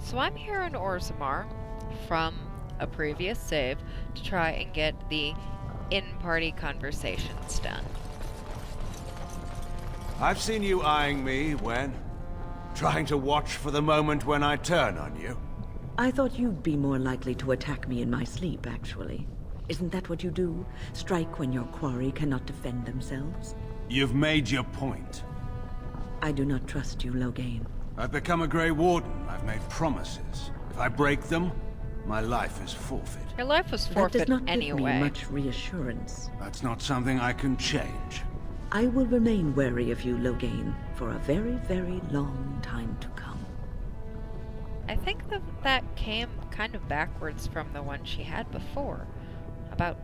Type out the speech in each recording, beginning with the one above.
So I'm here in Orzammar from a previous save to try and get the in-party conversations done. I've seen you eyeing me, Wen. Trying to watch for the moment when I turn on you. I thought you'd be more likely to attack me in my sleep, actually. Isn't that what you do? Strike when your quarry cannot defend themselves? You've made your point. I do not trust you, Loghain. I've become a Grey Warden. I've made promises. If I break them, my life is forfeit. Your life was That forfeit does not give anyway. me much reassurance. That's not something I can change. I will remain wary of you, Loghain, for a very, very long time to come. I think that came kind of backwards from the one she had before. About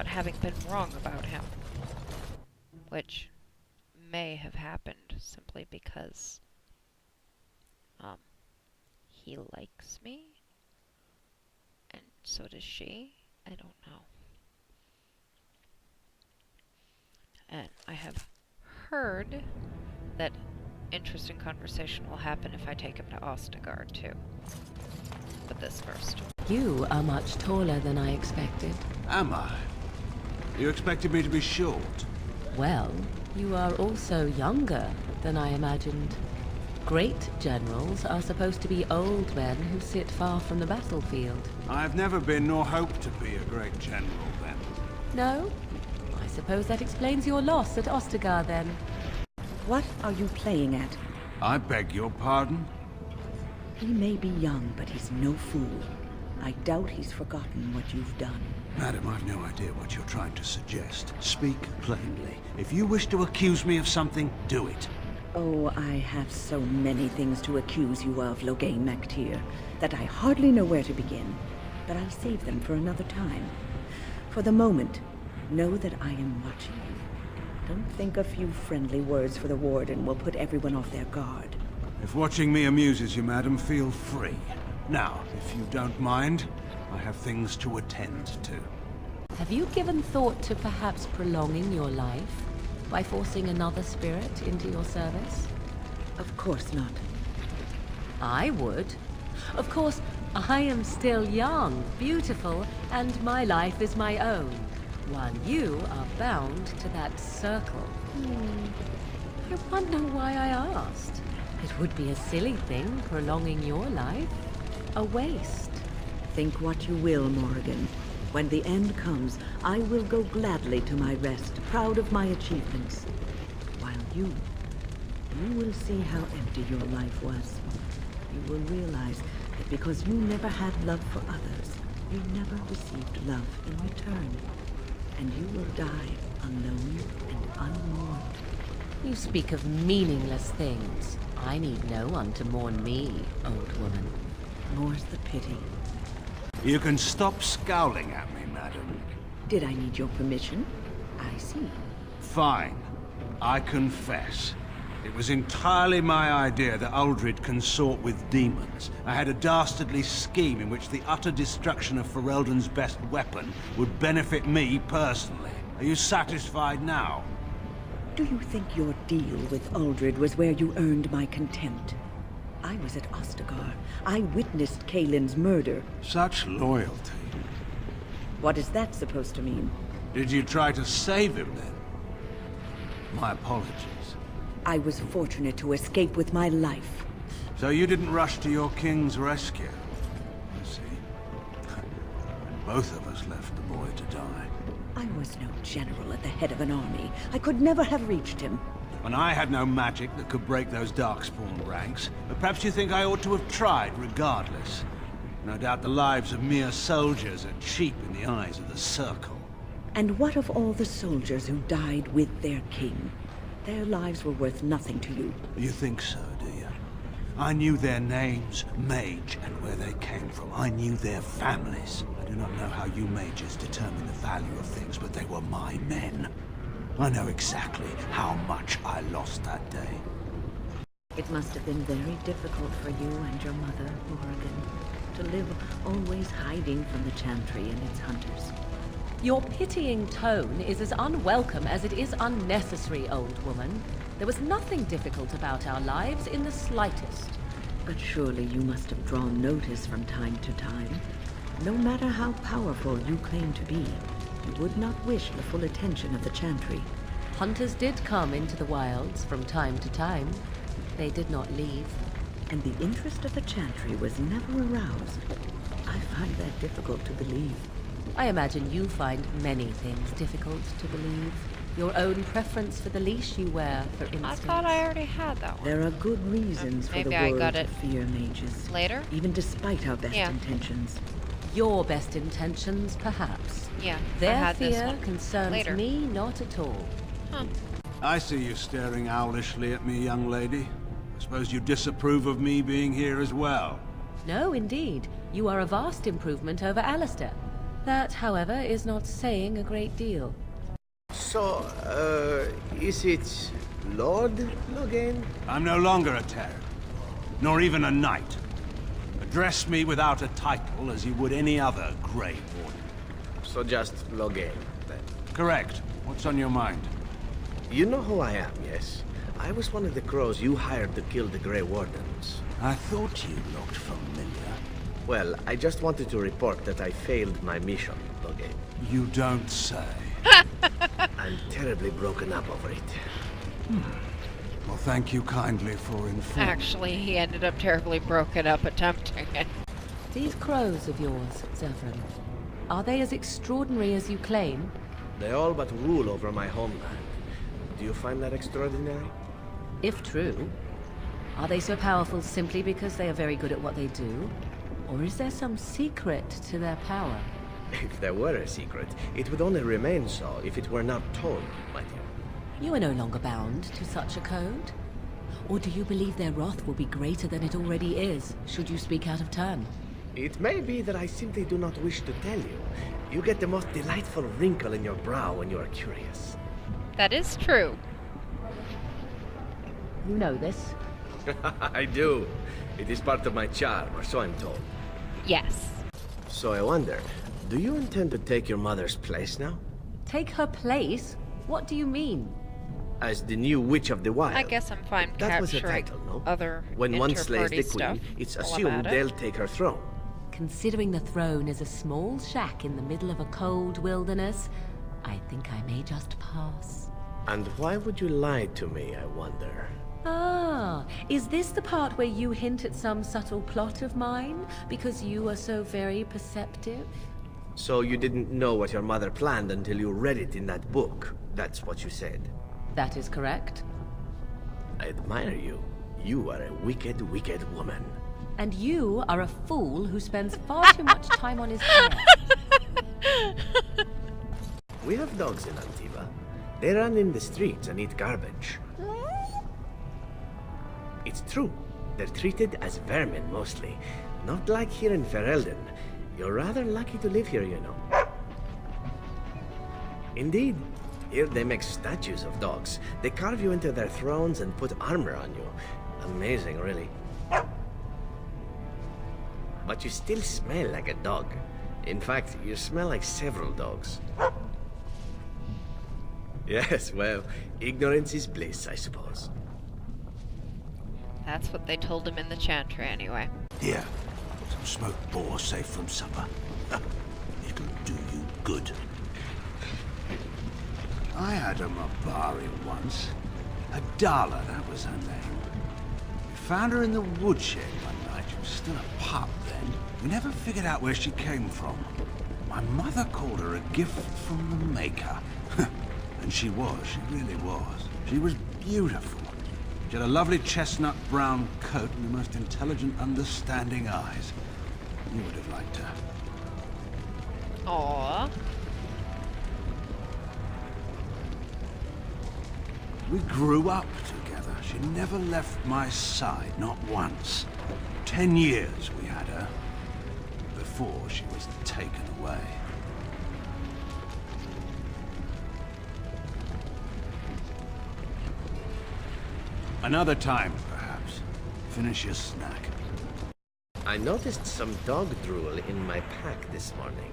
having been wrong about him. Which may have happened simply because he likes me, and so does she. I don't know. And I have heard that interesting conversation will happen if I take him to Ostigard too. But this first. You are much taller than I expected. Am I? You expected me to be short? Well, you are also younger than I imagined. Great generals are supposed to be old men who sit far from the battlefield. I've never been nor hope to be a great general, then. No? I suppose that explains your loss at Ostigard, then. What are you playing at? I beg your pardon? He may be young, but he's no fool. I doubt he's forgotten what you've done. Madam, I've no idea what you're trying to suggest. Speak plainly. If you wish to accuse me of something, do it. Oh, I have so many things to accuse you of, Loghain MacTyr, that I hardly know where to begin. But I'll save them for another time. For the moment, know that I am watching you. Don't think a few friendly words for the Warden will put everyone off their guard. If watching me amuses you, madam, feel free. Now, if you don't mind, I have things to attend to. Have you given thought to perhaps prolonging your life by forcing another spirit into your service? Of course not. I would. Of course, I am still young, beautiful, and my life is my own, while you are bound to that circle. I wonder why I asked. It would be a silly thing, prolonging your life. A waste. Think what you will, Morrigan. When the end comes, I will go gladly to my rest, proud of my achievements. While you will see how empty your life was. You will realize that because you never had love for others, you never received love in return. And you will die alone and unmourned. You speak of meaningless things. I need no one to mourn me, old woman. More's the pity. You can stop scowling at me, madam. Did I need your permission? I see. Fine. I confess. It was entirely my idea that Uldred consort with demons. I had a dastardly scheme in which the utter destruction of Ferelden's best weapon would benefit me personally. Are you satisfied now? Do you think your deal with Uldred was where you earned my contempt? I was at Ostagar. I witnessed Kaelin's murder. Such loyalty. What is that supposed to mean? Did you try to save him then? My apologies. I was fortunate to escape with my life. So you didn't rush to your king's rescue? I see. And both of us left the boy to die. I was no general at the head of an army. I could never have reached him. And I had no magic that could break those Darkspawn ranks. But perhaps you think I ought to have tried regardless. No doubt the lives of mere soldiers are cheap in the eyes of the Circle. And what of all the soldiers who died with their king? Their lives were worth nothing to you. You think so, do you? I knew their names, mage, and where they came from. I knew their families. I do not know how you mages determine the value of things, but they were my men. I know exactly how much I lost that day. It must have been very difficult for you and your mother, Morrigan, to live always hiding from the Chantry and its hunters. Your pitying tone is as unwelcome as it is unnecessary, old woman. There was nothing difficult about our lives in the slightest. But surely you must have drawn notice from time to time. No matter how powerful you claim to be, you would not wish the full attention of the Chantry. Hunters did come into the wilds from time to time. They did not leave. And the interest of the Chantry was never aroused. I find that difficult to believe. I imagine you find many things difficult to believe. Your own preference for the leash you wear, for instance. I thought I already had that one. There are good reasons for the Maybe I world got to it fear mages. later? Even despite our best Yeah. intentions. Your best intentions, perhaps. Yeah, I Their had this fear one concerns later. me not at all. Huh. I see you staring owlishly at me, young lady. I suppose you disapprove of me being here as well. No, indeed. You are a vast improvement over Alistair. That, however, is not saying a great deal. So, is it Lord Logain? I'm no longer a Terran, nor even a knight. Address me without a title as you would any other Grey Warden. So just Logain, then. Correct. What's on your mind? You know who I am, yes? I was one of the crows you hired to kill the Grey Wardens. I thought you looked familiar. Well, I just wanted to report that I failed my mission, Logain. You don't say. I'm terribly broken up over it. Well, thank you kindly for informing. Actually, he ended up terribly broken up attempting it. These crows of yours, Zevran, are they as extraordinary as you claim? They all but rule over my homeland. Do you find that extraordinary? If true. Are they so powerful simply because they are very good at what they do? Or is there some secret to their power? If there were a secret, it would only remain so if it were not told, my dear. You are no longer bound to such a code? Or do you believe their wrath will be greater than it already is, should you speak out of turn? It may be that I simply do not wish to tell you. You get the most delightful wrinkle in your brow when you are curious. That is true. You know this. I do. It is part of my charm, or so I'm told. Yes. So I wonder, do you intend to take your mother's place now? Take her place? What do you mean? As the new Witch of the Wild? I guess I'm fine That was the capturing title, no? other When one slays inter-party the stuff. queen, it's All assumed about it. they'll take her throne. Considering the throne is a small shack in the middle of a cold wilderness, I think I may just pass. And why would you lie to me, I wonder? Ah, is this the part where you hint at some subtle plot of mine? Because you are so very perceptive? So you didn't know what your mother planned until you read it in that book. That's what you said. That is correct. I admire you. You are a wicked, wicked woman. And you are a fool who spends far too much time on his hair. We have dogs in Antiva. They run in the streets and eat garbage. It's true. They're treated as vermin mostly. Not like here in Ferelden. You're rather lucky to live here, you know. Indeed. Here they make statues of dogs. They carve you into their thrones and put armor on you. Amazing, really. But you still smell like a dog. In fact, you smell like several dogs. Yes, well, ignorance is bliss, I suppose. That's what they told him in the chantry anyway. Here, some smoked boar safe from supper. It'll do you good. I had a Mabari once. Adala, that was her name. We found her in the woodshed one night. She was still a pup then. We never figured out where she came from. My mother called her a gift from the Maker. And she was, she really was. She was beautiful. She had a lovely chestnut brown coat and the most intelligent, understanding eyes. You would have liked her. Aww. We grew up together. She never left my side, not once. 10 years we had her, before she was taken away. Another time, perhaps. Finish your snack. I noticed some dog drool in my pack this morning.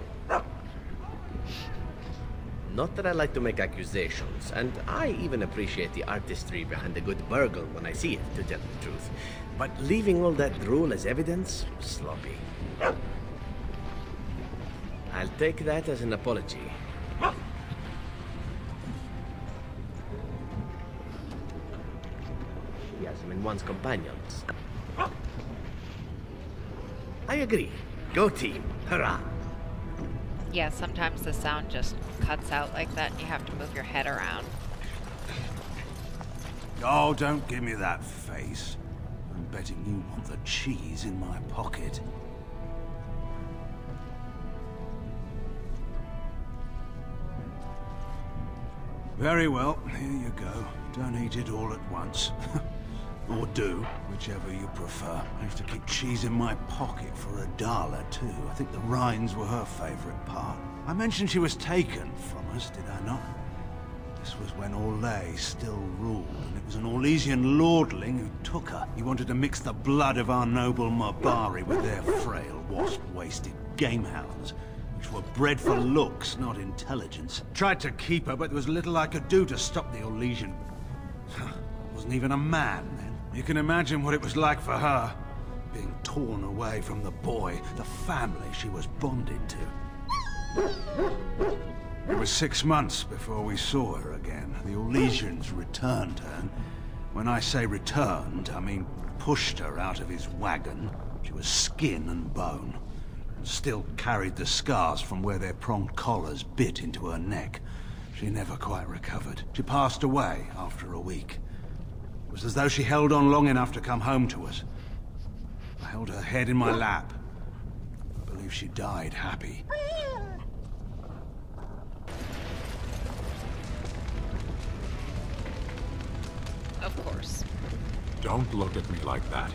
Not that I like to make accusations, and I even appreciate the artistry behind a good burgle when I see it, to tell the truth. But leaving all that drool as evidence? Sloppy. I'll take that as an apology. Enthusiasm in one's companions. I agree. Go team. Hurrah! Yeah, sometimes the sound just cuts out like that and you have to move your head around. Oh, don't give me that face. I'm betting you want the cheese in my pocket. Very well, here you go. Don't eat it all at once. Or do, whichever you prefer. I used to keep cheese in my pocket for a dollar, too. I think the rinds were her favorite part. I mentioned she was taken from us, did I not? This was when Orlais still ruled, and it was an Orlesian lordling who took her. He wanted to mix the blood of our noble Mabari with their frail, wasp-wasted gamehounds, which were bred for looks, not intelligence. Tried to keep her, but there was little I could do to stop the Orlesian. Wasn't even a man then. You can imagine what it was like for her, being torn away from the boy, the family she was bonded to. It was 6 months before we saw her again. The Orlesians returned her, and when I say returned, I mean pushed her out of his wagon. She was skin and bone, and still carried the scars from where their pronged collars bit into her neck. She never quite recovered. She passed away after a week. It was as though she held on long enough to come home to us. I held her head in my lap. I believe she died happy. Of course. Don't look at me like that.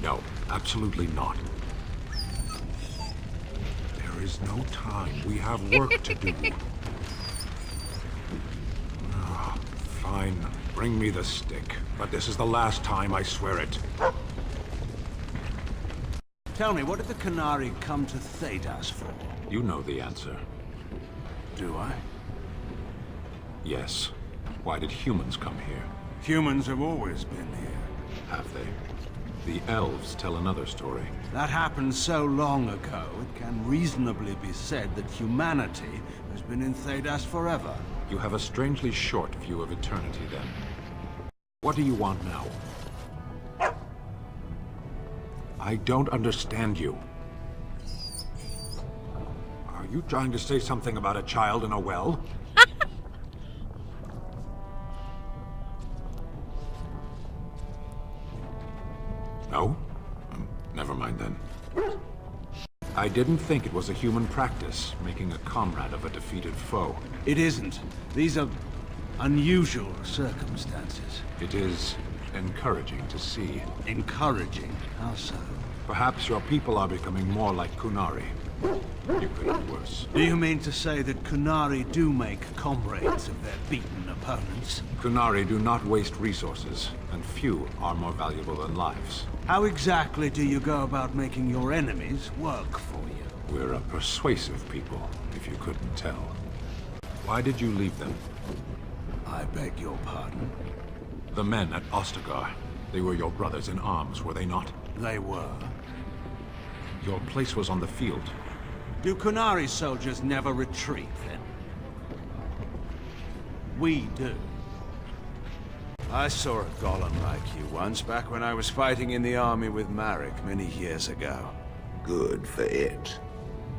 No, absolutely not. There is no time. We have work to do. Fine. Bring me the stick. But this is the last time, I swear it. Tell me, what did the Qunari come to Thedas for? You know the answer. Do I? Yes. Why did humans come here? Humans have always been here. Have they? The elves tell another story. That happened so long ago, it can reasonably be said that humanity has been in Thedas forever. You have a strangely short view of eternity, then. What do you want now? I don't understand you. Are you trying to say something about a child in a well? No? Never mind then. I didn't think it was a human practice, making a comrade of a defeated foe. It isn't. These are unusual circumstances. It is encouraging to see. Encouraging? How so? Perhaps your people are becoming more like Qunari. You could be worse. Do you mean to say that Qunari do make comrades of their beaten opponents? Qunari do not waste resources, and few are more valuable than lives. How exactly do you go about making your enemies work for you? We're a persuasive people, if you couldn't tell. Why did you leave them? I beg your pardon? The men at Ostagar. They were your brothers in arms, were they not? They were. Your place was on the field. Do Qunari soldiers never retreat, then? We do. I saw a golem like you once, back when I was fighting in the army with Marek many years ago. Good for it.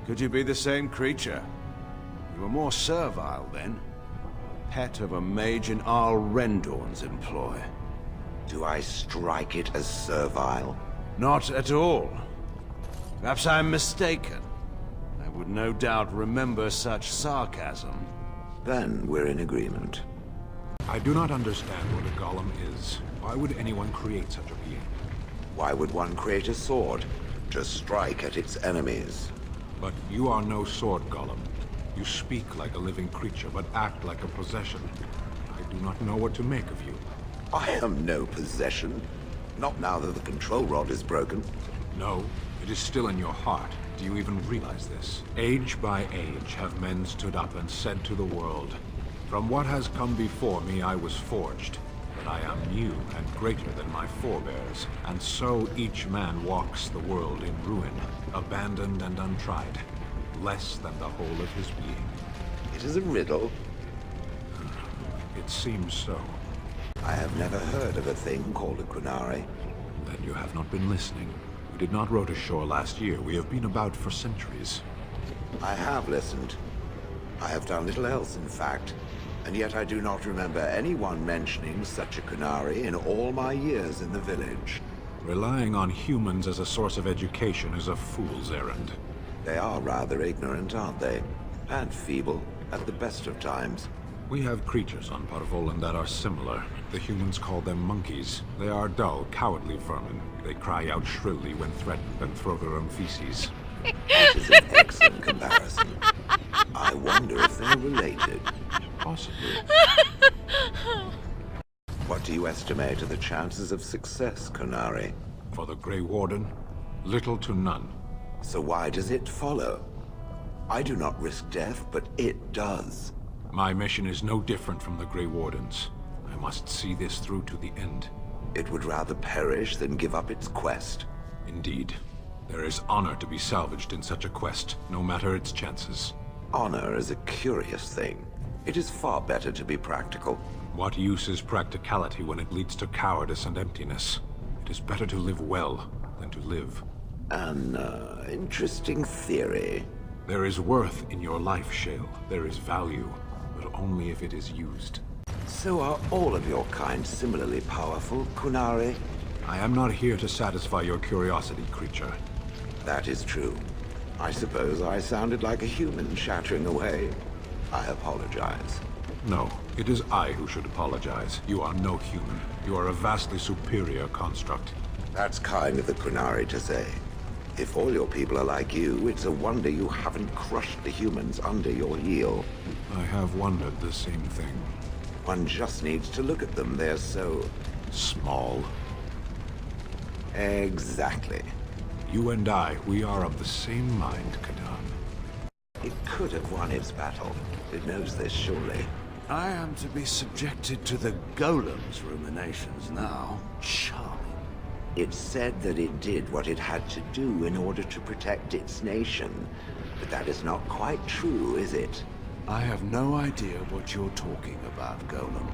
Could you be the same creature? You were more servile then. Pet of a mage in Arl Rendorn's employ. Do I strike it as servile? Not at all. Perhaps I'm mistaken. I would no doubt remember such sarcasm. Then we're in agreement. I do not understand what a golem is. Why would anyone create such a being? Why would one create a sword? To strike at its enemies. But you are no sword golem. You speak like a living creature, but act like a possession. I do not know what to make of you. I am no possession. Not now that the control rod is broken. No, It is still in your heart. Do you even realize this? Age by age have men stood up and said to the world, "From what has come before me I was forged, but I am new and greater than my forebears." And so each man walks the world in ruin, abandoned and untried, less than the whole of his being. It is a riddle. It seems so. I have never heard of a thing called a Qunari. Then you have not been listening. We did not row to shore last year. We have been about for centuries. I have listened. I have done little else, in fact. And yet I do not remember anyone mentioning such a Qunari in all my years in the village. Relying on humans as a source of education is a fool's errand. They are rather ignorant, aren't they? And feeble, at the best of times. We have creatures on Parvolan that are similar. The humans call them monkeys. They are dull, cowardly vermin. They cry out shrilly when threatened and throw their own feces. It is an excellent comparison. I wonder if they're related. Possibly. What do you estimate are the chances of success, Qunari? For the Grey Warden, little to none. So why does it follow? I do not risk death, but it does. My mission is no different from the Grey Warden's. I must see this through to the end. It would rather perish than give up its quest. Indeed. There is honor to be salvaged in such a quest, no matter its chances. Honor is a curious thing. It is far better to be practical. What use is practicality when it leads to cowardice and emptiness? It is better to live well than to live. An interesting theory. There is worth in your life, Shale. There is value, but only if it is used. So are all of your kind similarly powerful, Qunari? I am not here to satisfy your curiosity, creature. That is true. I suppose I sounded like a human chattering away. I apologize. No, it is I who should apologize. You are no human. You are a vastly superior construct. That's kind of the Qunari to say. If all your people are like you, it's a wonder you haven't crushed the humans under your heel. I have wondered the same thing. One just needs to look at them. They're so... Small. Exactly. You and I, we are of the same mind, Kadan. It could have won its battle. It knows this, surely. I am to be subjected to the golem's ruminations now. Charming. It said that it did what it had to do in order to protect its nation. But that is not quite true, is it? I have no idea what you're talking about, Golem.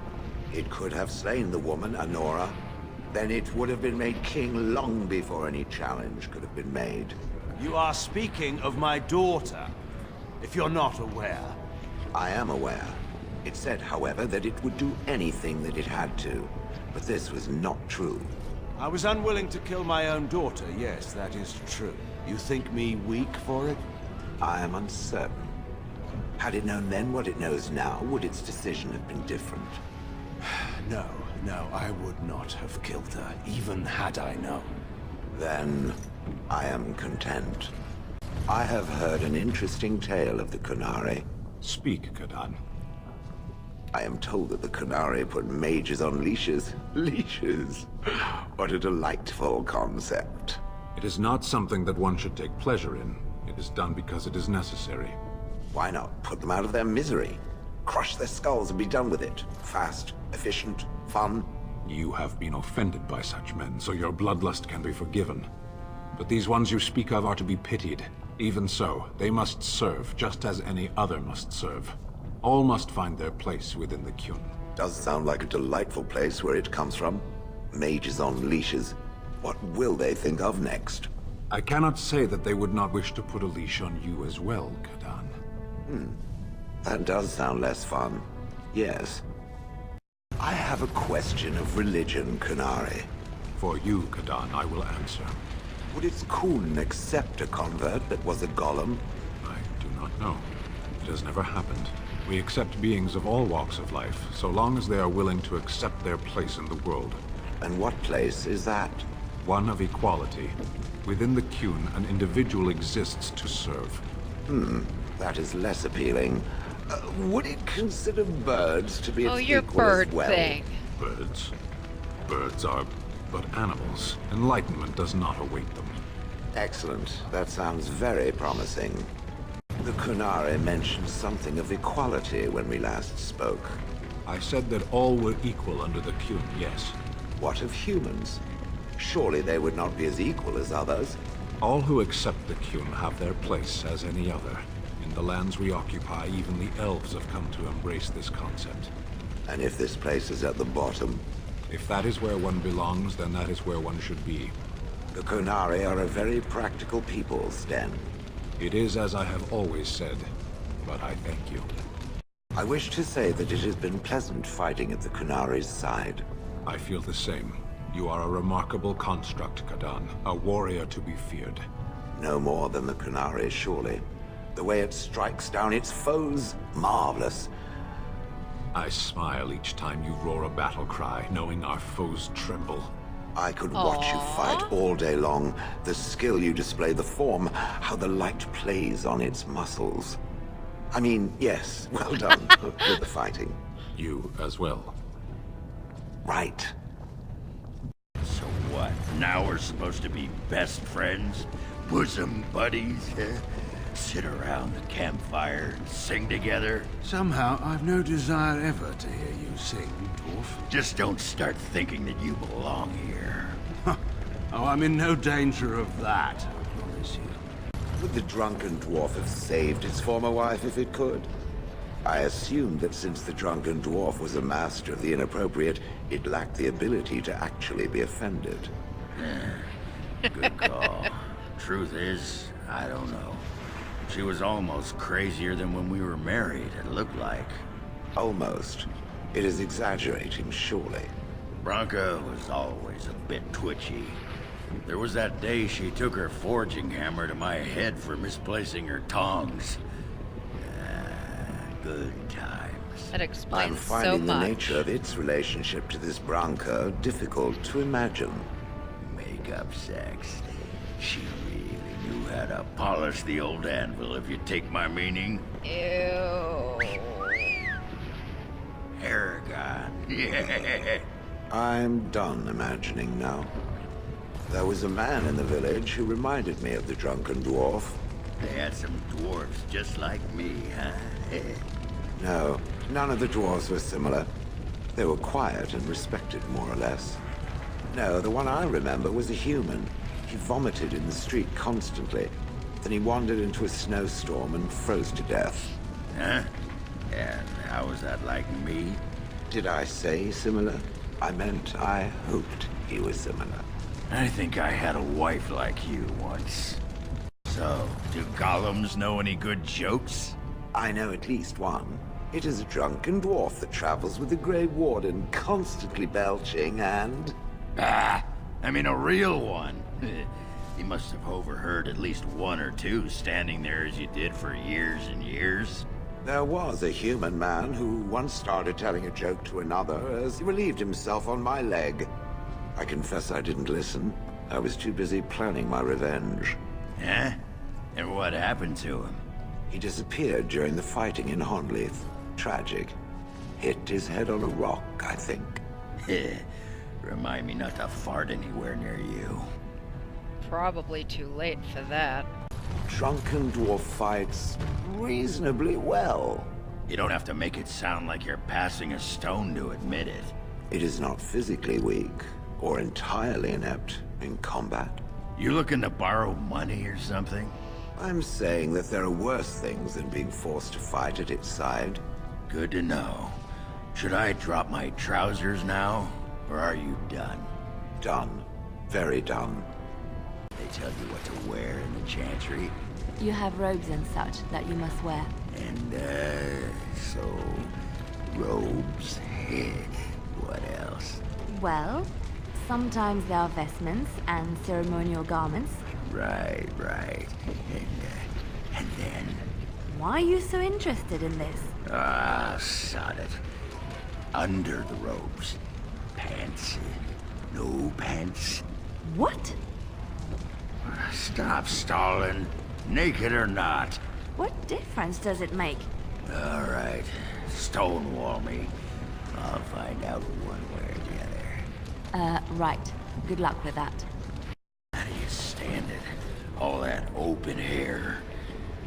It could have slain the woman, Anora. Then it would have been made king long before any challenge could have been made. You are speaking of my daughter, if you're not aware. I am aware. It said, however, that it would do anything that it had to. But this was not true. I was unwilling to kill my own daughter, yes, that is true. You think me weak for it? I am uncertain. Had it known then what it knows now, would its decision have been different? No, I would not have killed her, even had I known. Then, I am content. I have heard an interesting tale of the Qunari. Speak, Kadan. I am told that the Qunari put mages on leashes. Leashes? What a delightful concept. It is not something that one should take pleasure in. It is done because it is necessary. Why not put them out of their misery? Crush their skulls and be done with it. Fast, efficient, fun. You have been offended by such men, so your bloodlust can be forgiven. But these ones you speak of are to be pitied. Even so, they must serve, just as any other must serve. All must find their place within the Qun. Does sound like a delightful place where it comes from. Mages on leashes. What will they think of next? I cannot say that they would not wish to put a leash on you as well, Kadan. That does sound less fun. Yes. I have a question of religion, Qunari. For you, Kadan, I will answer. Would its Qun accept a convert that was a golem? I do not know. It has never happened. We accept beings of all walks of life, so long as they are willing to accept their place in the world. And what place is that? One of equality. Within the Qun, an individual exists to serve. That is less appealing. Would it consider birds to be its Oh, your equal as bird well? thing. Birds? Birds are but animals. Enlightenment does not await them. Excellent. That sounds very promising. The Kunari mentioned something of equality when we last spoke. I said that all were equal under the Qun, yes. What of humans? Surely they would not be as equal as others? All who accept the Qun have their place as any other. In the lands we occupy, even the elves have come to embrace this concept. And if this place is at the bottom? If that is where one belongs, then that is where one should be. The Kunari are a very practical people, Sten. It is as I have always said, but I thank you. I wish to say that it has been pleasant fighting at the Kunari's side. I feel the same. You are a remarkable construct, Kadan. A warrior to be feared. No more than the Kunari, surely. The way it strikes down its foes, marvelous. I smile each time you roar a battle cry, knowing our foes tremble. I could watch you fight all day long. The skill you display, the form, how the light plays on its muscles. I mean, yes, well done with the fighting. You as well. Right. So what? Now we're supposed to be best friends? Bosom buddies? Sit around the campfire and sing together? Somehow, I've no desire ever to hear you sing, dwarf. Just don't start thinking that you belong here. Oh, I'm in no danger of that, I promise you. Would the drunken dwarf have saved his former wife if it could? I assumed that since the drunken dwarf was a master of the inappropriate, it lacked the ability to actually be offended. Good call. Truth is, I don't know. She was almost crazier than when we were married, it looked like. Almost. It is exaggerating, surely. Branka was always a bit twitchy. There was that day she took her forging hammer to my head for misplacing her tongs. Good times. That I'm explains so finding the much. nature of its relationship to this Branka difficult to imagine. Make-up sex. She really knew how to polish the old anvil, if you take my meaning. Ew. Aragon. Yeah. I'm done imagining now. There was a man in the village who reminded me of the drunken dwarf. They had some dwarves just like me, huh? No, none of the dwarves were similar. They were quiet and respected, more or less. No, the one I remember was a human. He vomited in the street constantly. Then he wandered into a snowstorm and froze to death. Huh? And how was that like me? Did I say similar? I meant I hoped he was similar. I think I had a wife like you once. So, do golems know any good jokes? I know at least one. It is a drunken dwarf that travels with the Grey Warden, constantly belching and... Ah, I mean a real one. You must have overheard at least one or two standing there as you did for years and years. There was a human man who once started telling a joke to another as he relieved himself on my leg. I confess I didn't listen. I was too busy planning my revenge. Huh? And what happened to him? He disappeared during the fighting in Honleith. Tragic. Hit his head on a rock, I think. Remind me not to fart anywhere near you. Probably too late for that. Drunken dwarf fights reasonably well. You don't have to make it sound like you're passing a stone to admit it. It is not physically weak or entirely inept in combat. You looking to borrow money or something? I'm saying that there are worse things than being forced to fight at its side. Good to know. Should I drop my trousers now? Or are you done? Done. Very done. They tell you what to wear in the chantry. You have robes and such that you must wear. And, so... robes. What else? Well, sometimes there are vestments and ceremonial garments. Right. And then... Why are you so interested in this? Ah, sod it. Under the robes. Pants. No pants. What? Stop stalling. Naked or not. What difference does it make? All right. Stonewall me. I'll find out one way or the other. Right. Good luck with that. How do you stand it? it. All that open air.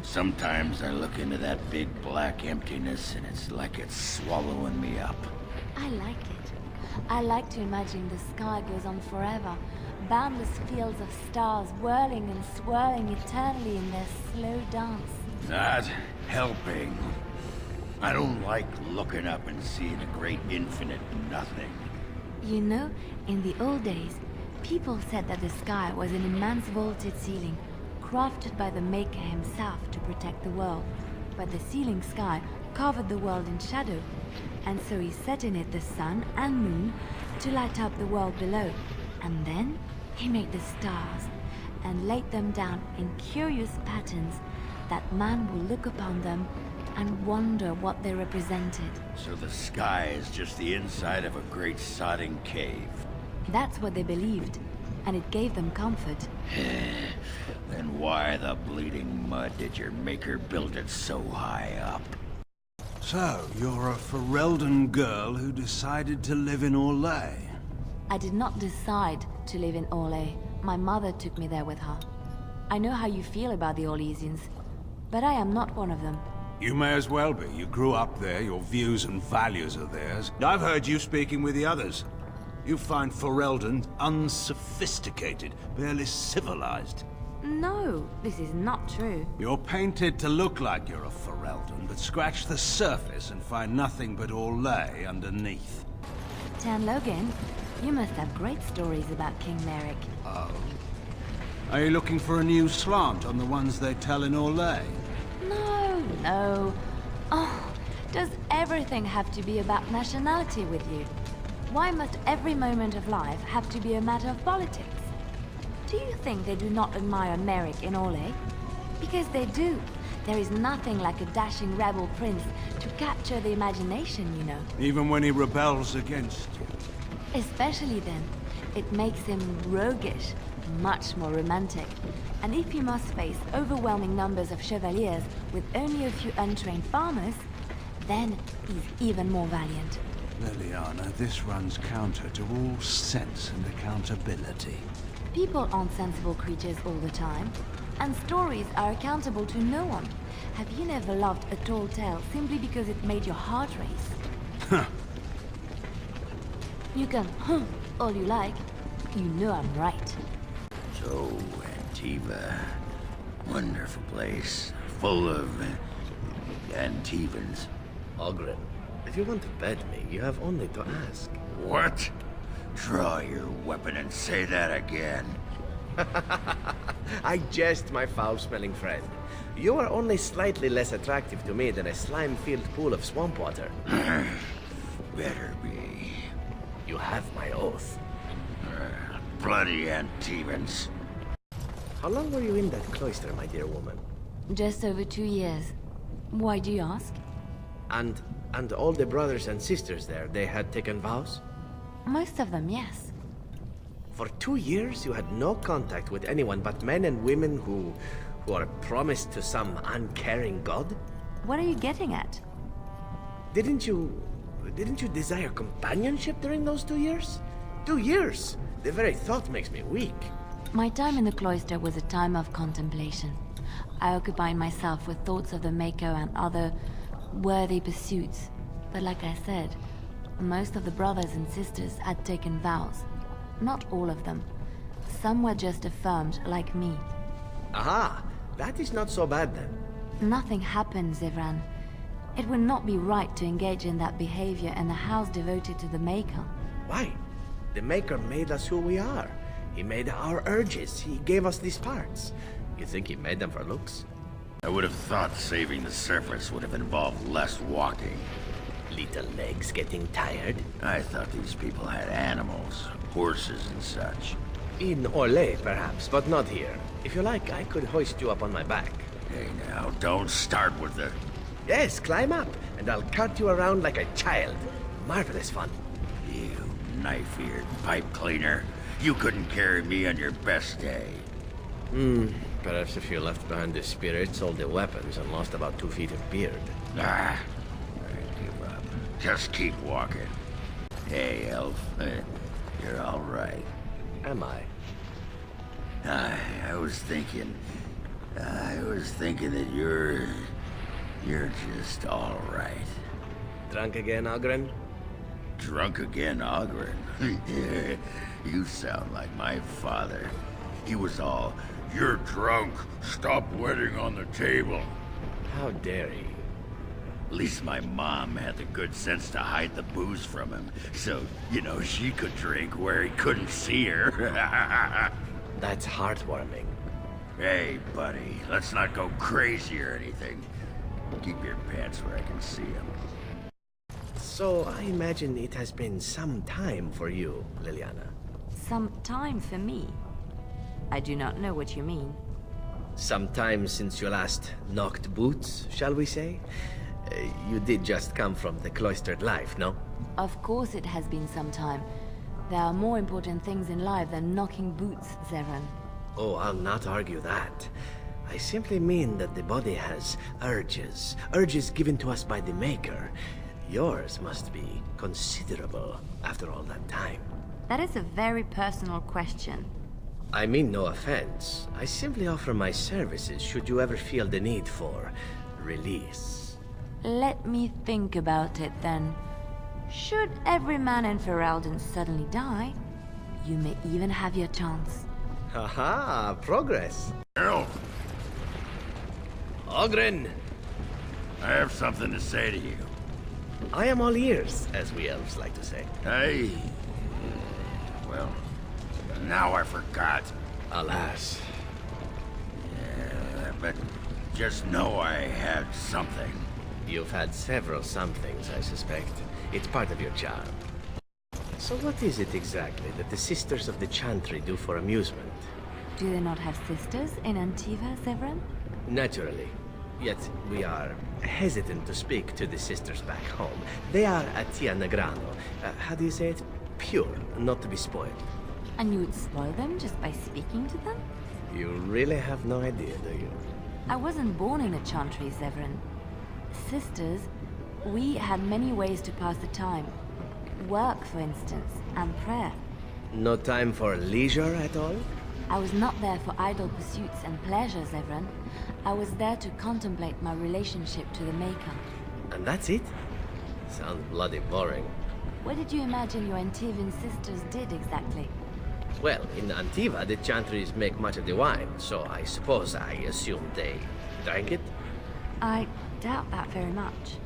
Sometimes I look into that big black emptiness and it's like it's swallowing me up. I like it. I like to imagine the sky goes on forever. Boundless fields of stars whirling and swirling eternally in their slow dance. Not helping. I don't like looking up and seeing a great infinite nothing. You know, in the old days, people said that the sky was an immense vaulted ceiling, crafted by the Maker himself to protect the world. But the ceiling sky covered the world in shadow, and so he set in it the sun and moon to light up the world below. And then he made the stars and laid them down in curious patterns that man will look upon them and wonder what they represented. So the sky is just the inside of a great sodding cave. That's what they believed, and it gave them comfort. Then why the bleeding mud did your maker build it so high up? So, you're a Ferelden girl who decided to live in Orlais. I did not decide to live in Orlais. My mother took me there with her. I know how you feel about the Orlesians, but I am not one of them. You may as well be. You grew up there, your views and values are theirs. I've heard you speaking with the others. You find Ferelden unsophisticated, barely civilized. No, this is not true. You're painted to look like you're a Ferelden, but scratch the surface and find nothing but Orlais underneath. Tan Logan, you must have great stories about King Merrick. Oh? Are you looking for a new slant on the ones they tell in Orlais? No. Oh, does everything have to be about nationality with you? Why must every moment of life have to be a matter of politics? Do you think they do not admire Merrick in Orlais? Because they do. There is nothing like a dashing rebel prince to capture the imagination, you know. Even when he rebels against you? Especially then. It makes him roguish, much more romantic. And if he must face overwhelming numbers of chevaliers with only a few untrained farmers, then he's even more valiant. Liliana, this runs counter to all sense and accountability. People aren't sensible creatures all the time, and stories are accountable to no one. Have you never loved a tall tale simply because it made your heart race? Huh. You can all you like. You know I'm right. So, Antiva. Wonderful place. Full of Antivans. Ogren, if you want to bet me, you have only to ask. What? Draw your weapon and say that again. I jest, my foul-smelling friend. You are only slightly less attractive to me than a slime-filled pool of swamp water. Better be. You have my oath. Bloody Antivans. How long were you in that cloister, my dear woman? Just over 2 years. Why do you ask? And all the brothers and sisters there, they had taken vows? Most of them, yes. For 2 years, you had no contact with anyone but men and women who are promised to some uncaring god? What are you getting at? Didn't you desire companionship during those 2 years? 2 years! The very thought makes me weak. My time in the cloister was a time of contemplation. I occupied myself with thoughts of the Maker and other worthy pursuits. But like I said, most of the brothers and sisters had taken vows. Not all of them. Some were just affirmed, like me. Aha! That is not so bad then. Nothing happened, Zivran. It would not be right to engage in that behavior in a house devoted to the Maker. Why? The Maker made us who we are. He made our urges. He gave us these parts. You think he made them for looks? I would have thought saving the surface would have involved less walking. Little legs getting tired? I thought these people had animals, horses and such. In Orlais, perhaps, but not here. If you like, I could hoist you up on my back. Hey now, don't start with the... Yes, climb up, and I'll cart you around like a child. Marvelous fun. You knife-eared pipe cleaner. You couldn't carry me on your best day. Perhaps if you left behind the spirits, all the weapons, and lost about 2 feet of beard. I give up. Just keep walking. Hey, elf. You're all right. Am I? I was thinking... I was thinking that you're just all right. Drunk again, Ogren? Drunk again, Ogren? You sound like my father. He was all, "You're drunk. Stop wetting on the table." How dare he? At least my mom had the good sense to hide the booze from him, so, she could drink where he couldn't see her. That's heartwarming. Hey, buddy, let's not go crazy or anything. Keep your pants where I can see them. So, I imagine it has been some time for you, Liliana. Some time for me. I do not know what you mean. Some time since you last knocked boots, shall we say? You did just come from the cloistered life, no? Of course it has been some time. There are more important things in life than knocking boots, Zevran. Oh, I'll not argue that. I simply mean that the body has urges. Urges given to us by the Maker. Yours must be considerable after all that time. That is a very personal question. I mean no offense. I simply offer my services should you ever feel the need for release. Let me think about it then. Should every man in Ferelden suddenly die, you may even have your chance. Haha, progress. Harold, Ogren, I have something to say to you. I am all ears, as we elves like to say. Hey. Well, now I forgot. Alas. Yeah, but just know I had something. You've had several somethings, I suspect. It's part of your job. So what is it exactly that the Sisters of the Chantry do for amusement? Do they not have sisters in Antiva, Zevran? Naturally. Yet we are hesitant to speak to the sisters back home. They are Atia Negrano. How do you say it? Pure, not to be spoiled. And you would spoil them just by speaking to them? You really have no idea, do you? I wasn't born in a chantry, Zevran. Sisters, we had many ways to pass the time. Work, for instance, and prayer. No time for leisure at all? I was not there for idle pursuits and pleasures, Zevran. I was there to contemplate my relationship to the Maker. And that's it? Sounds bloody boring. What did you imagine your Antivan sisters did exactly? Well, in Antiva, the chantries make much of the wine, so I suppose I assumed they drank it. I doubt that very much.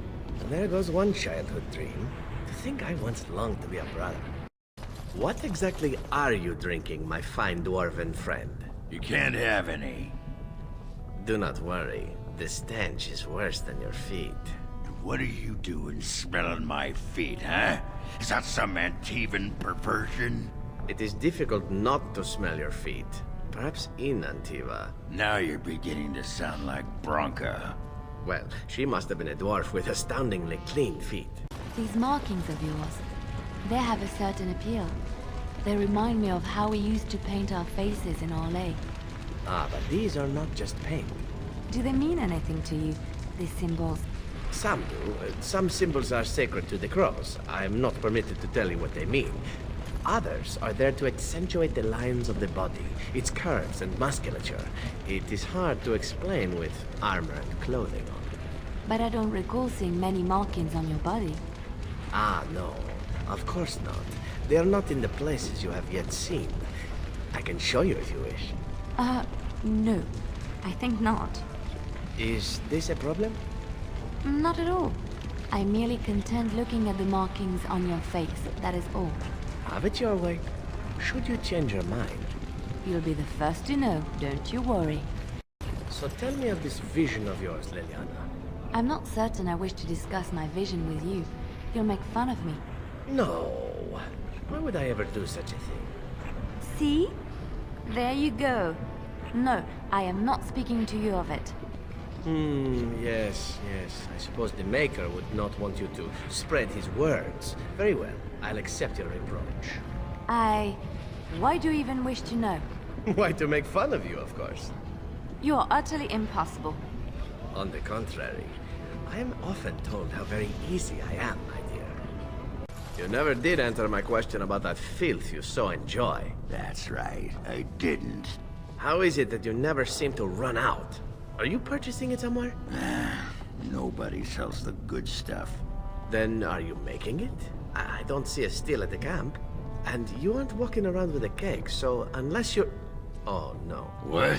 And there goes one childhood dream. To think I once longed to be a brother. What exactly are you drinking, my fine dwarven friend? You can't have any. Do not worry. The stench is worse than your feet. What are you doing smelling my feet, huh? Is that some Antivan perversion? It is difficult not to smell your feet. Perhaps in Antiva. Now you're beginning to sound like Bronca. Well, she must have been a dwarf with astoundingly clean feet. These markings of yours, they have a certain appeal. They remind me of how we used to paint our faces in Orlais. Ah, but these are not just paint. Do they mean anything to you, these symbols? Some do. Some symbols are sacred to the crows. I am not permitted to tell you what they mean. Others are there to accentuate the lines of the body, its curves and musculature. It is hard to explain with armor and clothing on. But I don't recall seeing many markings on your body. Ah, no. Of course not. They are not in the places you have yet seen. I can show you if you wish. No. I think not. Is this a problem? Not at all. I'm merely content looking at the markings on your face, that is all. Have it your way. Should you change your mind. You'll be the first to know, don't you worry. So tell me of this vision of yours, Liliana. I'm not certain I wish to discuss my vision with you. You'll make fun of me. No. Why would I ever do such a thing? See? There you go. No, I am not speaking to you of it. Yes. I suppose the Maker would not want you to spread his words. Very well, I'll accept your reproach. Why do you even wish to know? Why, to make fun of you, of course. You are utterly impossible. On the contrary, I am often told how very easy I am, my dear. You never did answer my question about that filth you so enjoy. That's right, I didn't. How is it that you never seem to run out? Are you purchasing it somewhere? Nobody sells the good stuff. Then are you making it? I don't see a steal at the camp. And you aren't walking around with a keg, so unless you're... Oh, no. What?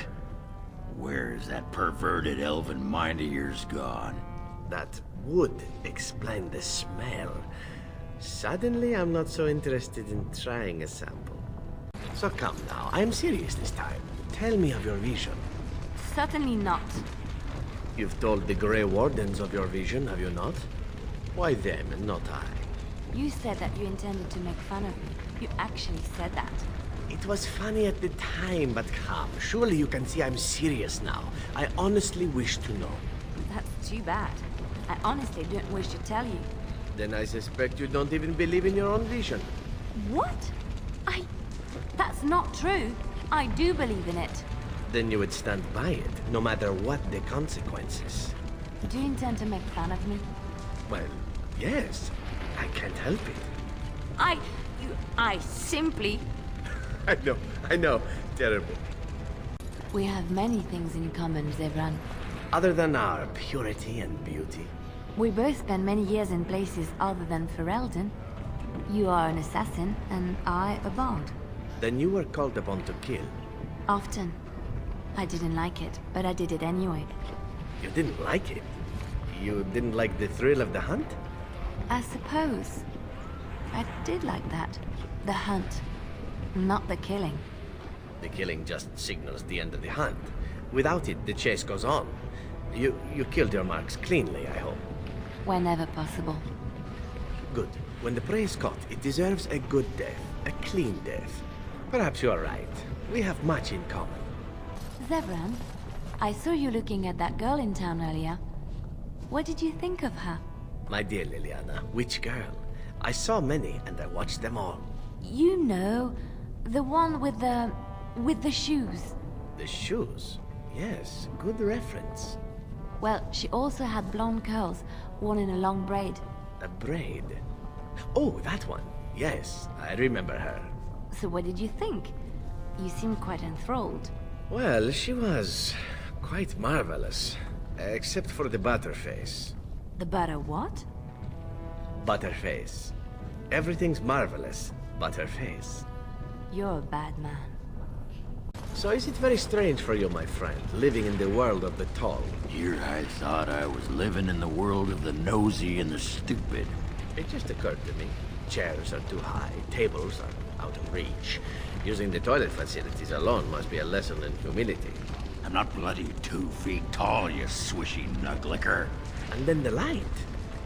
Where is that perverted elven mind of yours gone? That would explain the smell. Suddenly, I'm not so interested in trying a sample. So come now, I'm serious this time. Tell me of your vision. Certainly not. You've told the Grey Wardens of your vision, have you not? Why them and not I? You said that you intended to make fun of me. You actually said that. It was funny at the time, but come, surely you can see I'm serious now. I honestly wish to know. That's too bad. I honestly don't wish to tell you. Then I suspect you don't even believe in your own vision. What? That's not true. I do believe in it. Then you would stand by it, no matter what the consequences. Do you intend to make fun of me? Well, yes. I can't help it. I simply... I know. Terrible. We have many things in common, Zevran. Other than our purity and beauty. We both spent many years in places other than Ferelden. You are an assassin, and I a bard. Then you were called upon to kill. Often. I didn't like it, but I did it anyway. You didn't like it? You didn't like the thrill of the hunt? I suppose. I did like that. The hunt. Not the killing. The killing just signals the end of the hunt. Without it, the chase goes on. You killed your marks cleanly, I hope. Whenever possible. Good. When the prey is caught, it deserves a good death. A clean death. Perhaps you are right. We have much in common. Zevran, I saw you looking at that girl in town earlier. What did you think of her? My dear Liliana, which girl? I saw many, and I watched them all. You know, the one with the shoes. The shoes? Yes, good reference. Well, she also had blonde curls, worn in a long braid. A braid? Oh, that one. Yes, I remember her. So what did you think? You seemed quite enthralled. Well, she was quite marvelous. Except for the butterface. The butter what? Butterface. Everything's marvelous, but her face. You're a bad man. So is it very strange for you, my friend, living in the world of the tall? Here I thought I was living in the world of the nosy and the stupid. It just occurred to me. Chairs are too high, tables are out of reach. Using the toilet facilities alone must be a lesson in humility. I'm not bloody 2 feet tall, you swishy nuglicker. And then the light.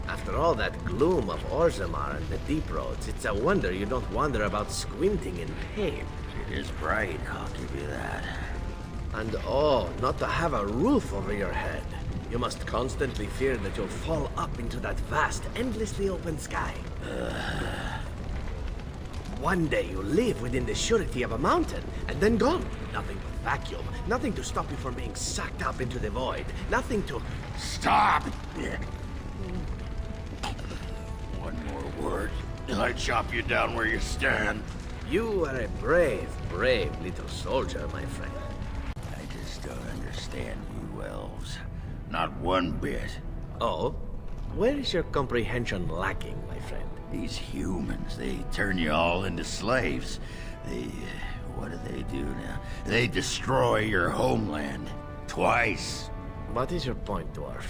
After all that gloom of Orzammar and the deep roads, it's a wonder you don't wander about squinting in pain. It is bright, I'll give you that. And oh, not to have a roof over your head. You must constantly fear that you'll fall up into that vast, endlessly open sky. One day you'll live within the surety of a mountain, and then gone. Nothing but vacuum, nothing to stop you from being sucked up into the void, nothing to... Stop! One more word, and I chop you down where you stand. You are a brave, brave little soldier, my friend. I just don't understand you elves. Not one bit. Oh? Where is your comprehension lacking, my friend? These humans, they turn you all into slaves. What do they do now? They destroy your homeland. Twice. What is your point, dwarf?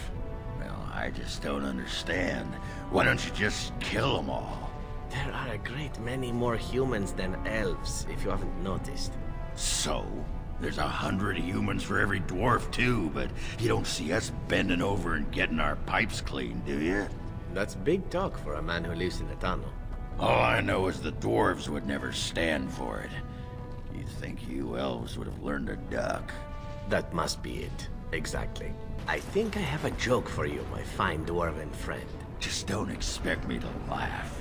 Well, I just don't understand. Why don't you just kill them all? There are a great many more humans than elves, if you haven't noticed. So? There's 100 humans for every dwarf, too, but you don't see us bending over and getting our pipes clean, do you? That's big talk for a man who lives in a tunnel. All I know is the dwarves would never stand for it. You'd think you elves would have learned to duck. That must be it. Exactly. I think I have a joke for you, my fine dwarven friend. Just don't expect me to laugh.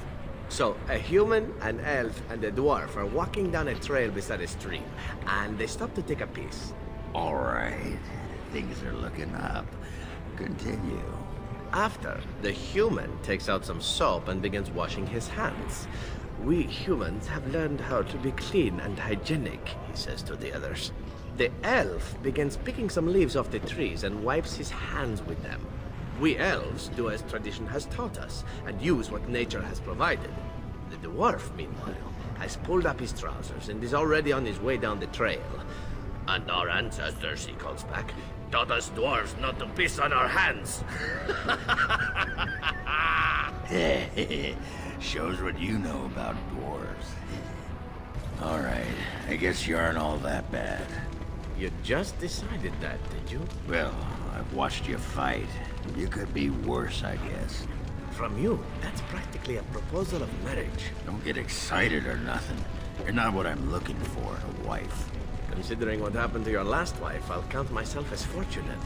So, a human, an elf, and a dwarf are walking down a trail beside a stream, and they stop to take a piss. All right. Things are looking up. Continue. After, the human takes out some soap and begins washing his hands. We humans have learned how to be clean and hygienic, he says to the others. The elf begins picking some leaves off the trees and wipes his hands with them. We elves do as tradition has taught us, and use what nature has provided. The dwarf, meanwhile, has pulled up his trousers and is already on his way down the trail. And our ancestors, he calls back, taught us dwarves not to piss on our hands. Shows what you know about dwarves. Alright, I guess you aren't all that bad. You just decided that, did you? Well, I've watched you fight. You could be worse, I guess. From you, that's practically a proposal of marriage. Don't get excited or nothing. You're not what I'm looking for, a wife. Considering what happened to your last wife, I'll count myself as fortunate.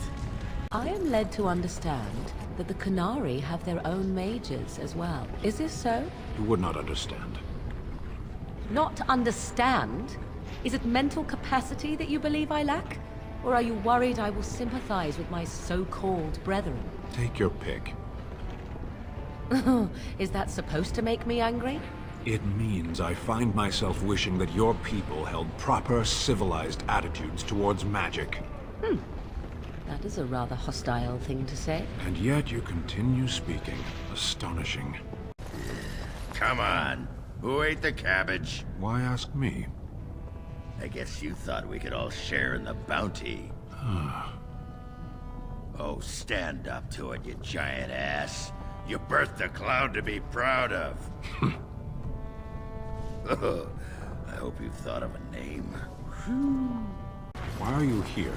I am led to understand that the Qunari have their own mages as well. Is this so? You would not understand. Not understand? Is it mental capacity that you believe I lack? Or are you worried I will sympathize with my so-called brethren? Take your pick. Is that supposed to make me angry? It means I find myself wishing that your people held proper, civilized attitudes towards magic. That is a rather hostile thing to say. And yet you continue speaking. Astonishing. Come on. Who ate the cabbage? Why ask me? I guess you thought we could all share in the bounty. Oh, stand up to it, you giant ass. You birthed a cloud to be proud of. I hope you've thought of a name. Why are you here?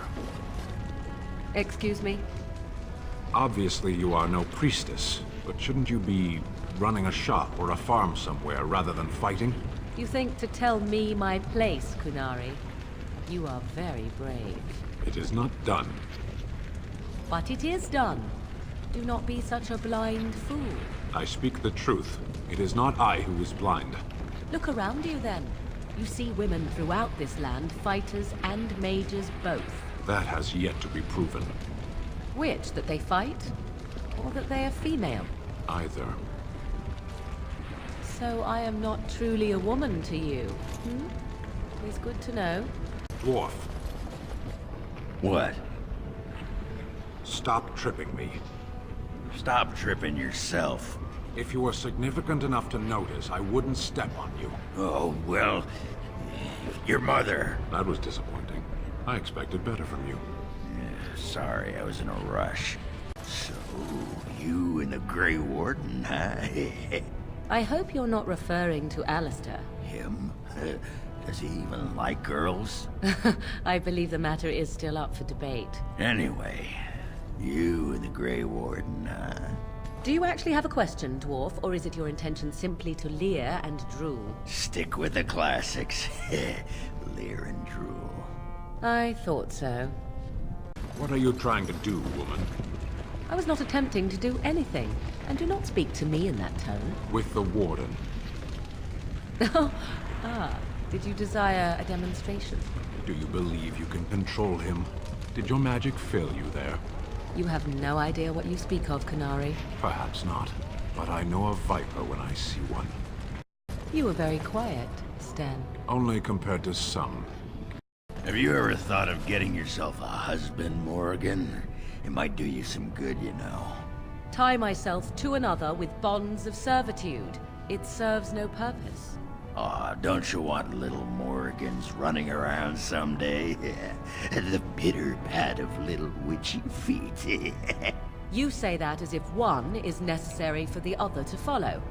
Excuse me? Obviously you are no priestess, but shouldn't you be running a shop or a farm somewhere rather than fighting? You think to tell me my place, Qunari? You are very brave. It is not done. But it is done. Do not be such a blind fool. I speak the truth. It is not I who is blind. Look around you then. You see women throughout this land, fighters and mages both. That has yet to be proven. Which, that they fight? Or that they are female? Either. So I am not truly a woman to you, It is good to know. Dwarf, What? stop tripping me. Stop tripping yourself. If you were significant enough to notice, I wouldn't step on you. Oh, well... Your mother. That was disappointing. I expected better from you. Sorry, I was in a rush. So, you and the Grey Warden, huh? I hope you're not referring to Alistair. Him? Does he even like girls? I believe the matter is still up for debate. Anyway, you and the Grey Warden, huh? Do you actually have a question, Dwarf, or is it your intention simply to leer and drool? Stick with the classics. Leer and drool. I thought so. What are you trying to do, woman? I was not attempting to do anything, and do not speak to me in that tone. With the Warden. Did you desire a demonstration? Do you believe you can control him? Did your magic fail you there? You have no idea what you speak of, Qunari. Perhaps not, but I know a viper when I see one. You were very quiet, Stan. Only compared to some. Have you ever thought of getting yourself a husband, Morrigan? It might do you some good, you know. Tie myself to another with bonds of servitude. It serves no purpose. Aw, don't you want little Morrigans running around someday? The pitter pat of little witchy feet. You say that as if one is necessary for the other to follow.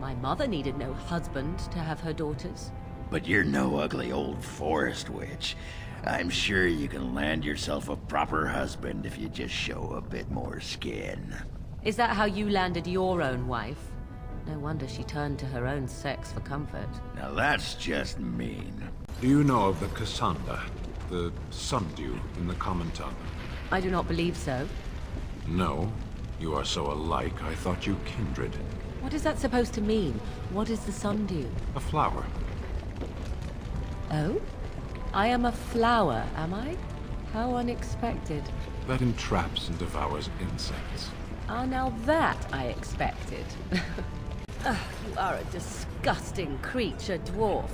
My mother needed no husband to have her daughters. But you're no ugly old forest witch. I'm sure you can land yourself a proper husband if you just show a bit more skin. Is that how you landed your own wife? No wonder she turned to her own sex for comfort. Now that's just mean. Do you know of the Cassandra, the sundew in the common tongue? I do not believe so. No. You are so alike, I thought you kindred. What is that supposed to mean? What is the sundew? A flower. Oh? I am a flower, am I? How unexpected. That entraps and devours insects. Ah, now that I expected. You are a disgusting creature, dwarf.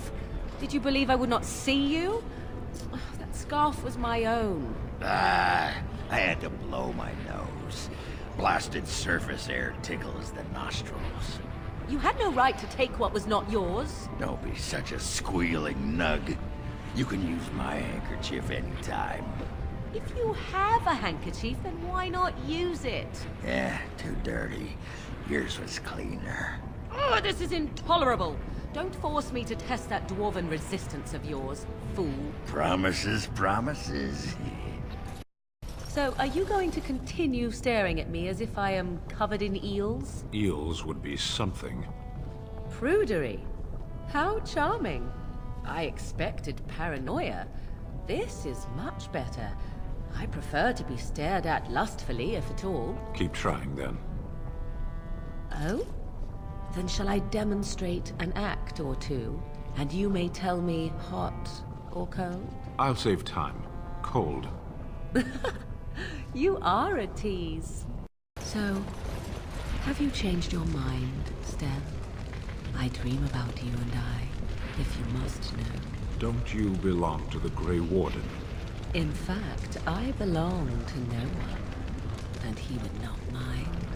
Did you believe I would not see you? That scarf was my own. Ah, I had to blow my nose. Blasted surface air tickles the nostrils. You had no right to take what was not yours. Don't be such a squealing nug. You can use my handkerchief anytime. If you have a handkerchief, then why not use it? Yeah, too dirty. Yours was cleaner. Oh, this is intolerable. Don't force me to test that dwarven resistance of yours, fool. Promises, promises. So, are you going to continue staring at me as if I am covered in eels? Eels would be something. Prudery. How charming. I expected paranoia. This is much better. I prefer to be stared at lustfully, if at all. Keep trying, then. Oh? Then shall I demonstrate an act or two, and you may tell me hot or cold? I'll save time. Cold. You are a tease. So, have you changed your mind, Stan? I dream about you and I, if you must know. Don't you belong to the Grey Warden? In fact, I belong to no one, and he would not mind.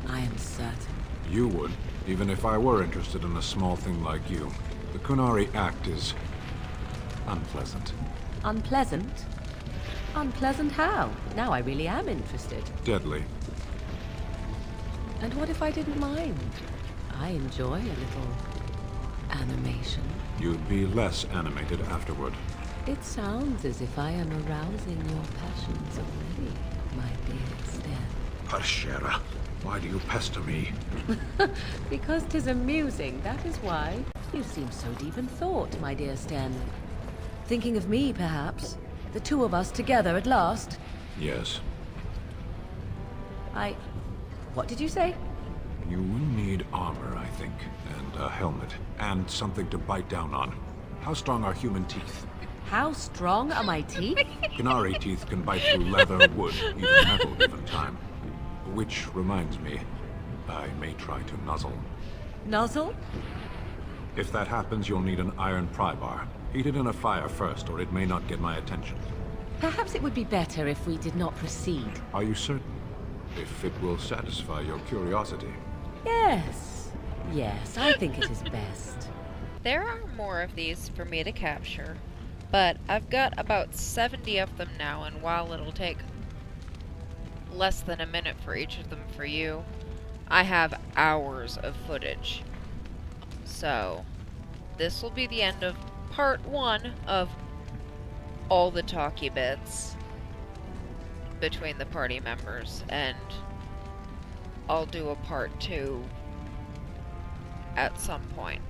I am certain. You would, even if I were interested in a small thing like you. The Kunari Act is unpleasant. Unpleasant? Unpleasant how? Now I really am interested. Deadly. And what if I didn't mind? I enjoy a little animation. You'd be less animated afterward. It sounds as if I am arousing your passions already, my dear Stan. Parshera, why do you pester me? Because 'tis amusing, that is why. You seem so deep in thought, my dear Stan. Thinking of me, perhaps? The two of us together at last? Yes. What did you say? You will need armor, I think, and a helmet, and something to bite down on. How strong are human teeth? How strong are my teeth? Kunari teeth can bite through leather, wood, even metal given time. Which reminds me, I may try to nuzzle. Nuzzle? If that happens, you'll need an iron pry bar. Heat it in a fire first, or it may not get my attention. Perhaps it would be better if we did not proceed. Are you certain? If it will satisfy your curiosity. Yes. Yes, I think it is best. There are more of these for me to capture, but I've got about 70 of them now, and while it'll take less than a minute for each of them for you, I have hours of footage. So, this will be the end of part 1 of all the talky bits between the party members, and I'll do a part 2 at some point.